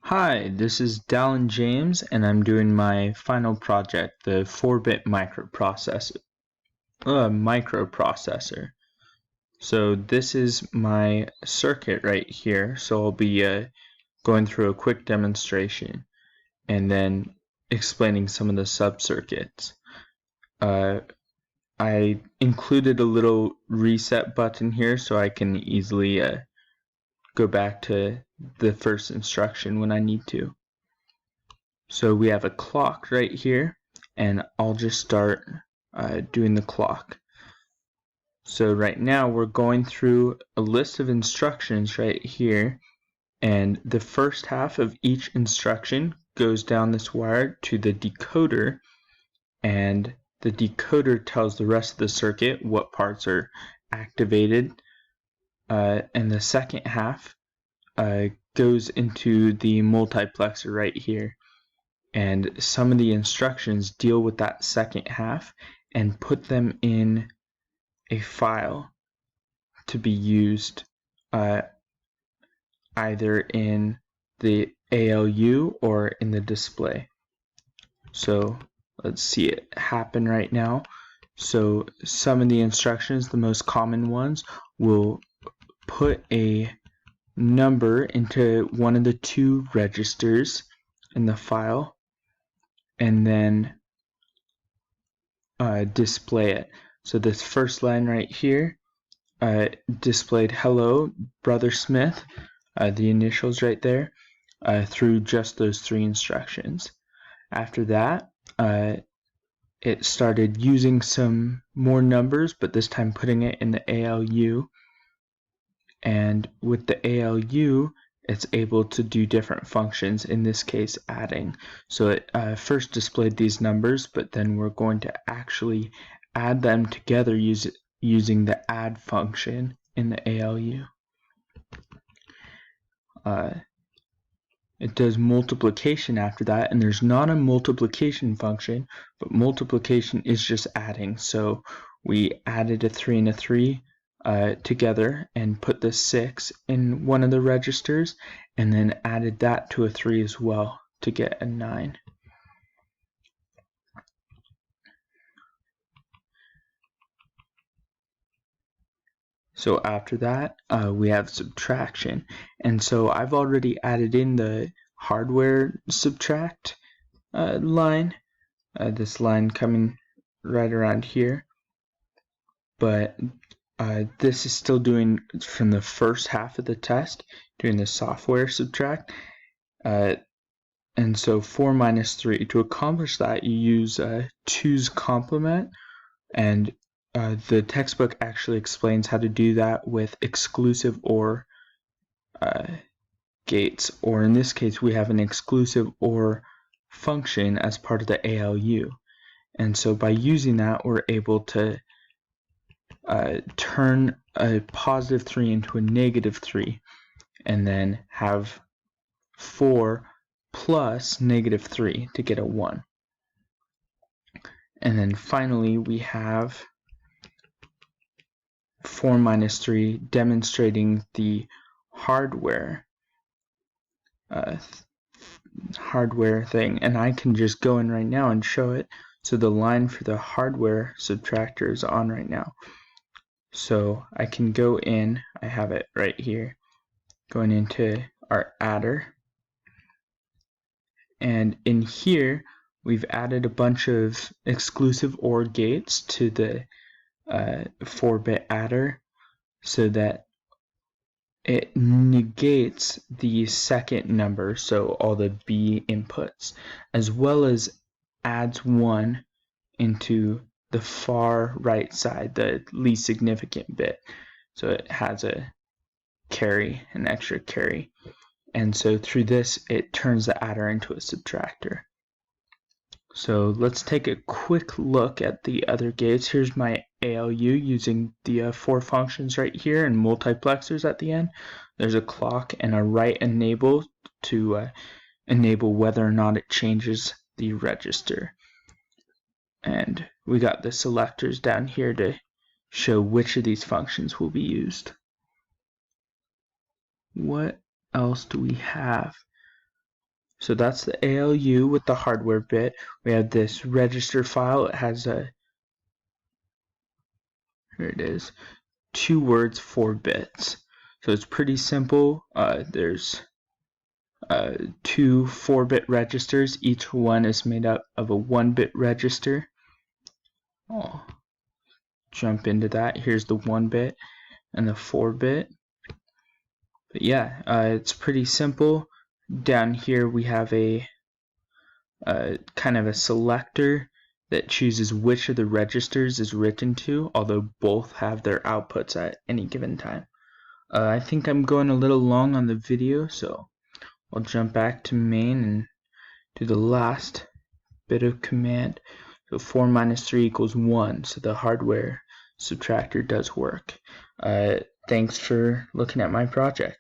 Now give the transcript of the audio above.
Hi, this is Dallin James, and I'm doing my final project, the 4-bit microprocessor. So this is my circuit right here. So I'll be going through a quick demonstration and then explaining some of the sub-circuits. I included a little reset button here so I can easily go back to the first instruction when I need to. So we have a clock right here, and I'll just start doing the clock. So right now we're going through a list of instructions right here, and the first half of each instruction goes down this wire to the decoder, and the decoder tells the rest of the circuit what parts are activated, and the second half goes into the multiplexer right here. And some of the instructions deal with that second half and put them in a file to be used either in the ALU or in the display. So let's see it happen right now. So some of the instructions, the most common ones, will put a number into one of the two registers in the file and then display it. So this first line right here displayed hello brother Smith, the initials right there, through just those three instructions. After that it started using some more numbers, but this time putting it in the ALU, and with the ALU it's able to do different functions, in this case adding. So it first displayed these numbers, but then we're going to actually add them together using the add function in the ALU. It does multiplication after that, and there's not a multiplication function, but multiplication is just adding. So we added a 3 and a 3 together and put the 6 in one of the registers, and then added that to a 3 as well to get a 9. So after that we have subtraction, and so I've already added in the hardware subtract line, this line coming right around here, but this is still doing from the first half of the test, doing the software subtract, and so 4 minus 3. To accomplish that, you use 2's complement, and the textbook actually explains how to do that with exclusive OR gates, or in this case we have an exclusive OR function as part of the ALU, and so by using that we're able to turn a positive 3 into a negative 3, and then have 4 plus negative 3 to get a 1. And then finally we have 4 minus 3 demonstrating the hardware thing, and I can just go in right now and show it. So the line for the hardware subtractor is on right now. So I can go in, I have it right here, going into our adder, and in here we've added a bunch of exclusive OR gates to the 4-bit adder so that it negates the second number, so all the B inputs, as well as adds 1 into the far right side, the least significant bit. So it has a carry, an extra carry. And so through this, it turns the adder into a subtractor. So let's take a quick look at the other gates. Here's my ALU using the 4 functions right here and multiplexers at the end. There's a clock and a write enable to enable whether or not it changes the register. And we got the selectors down here to show which of these functions will be used. What else do we have? So that's the ALU with the hardware bit. We have this register file. It has a, here it is, 2 words, 4 bits. So it's pretty simple. There's 2 4-bit registers. Each one is made up of a 1-bit register. I'll jump into that. Here's the 1-bit and the 4-bit. But yeah, it's pretty simple. Down here we have a kind of a selector that chooses which of the registers is written to, although both have their outputs at any given time. I think I'm going a little long on the video, so I'll jump back to main and do the last bit of command. So 4 minus 3 equals 1, so the hardware subtractor does work. Thanks for looking at my project.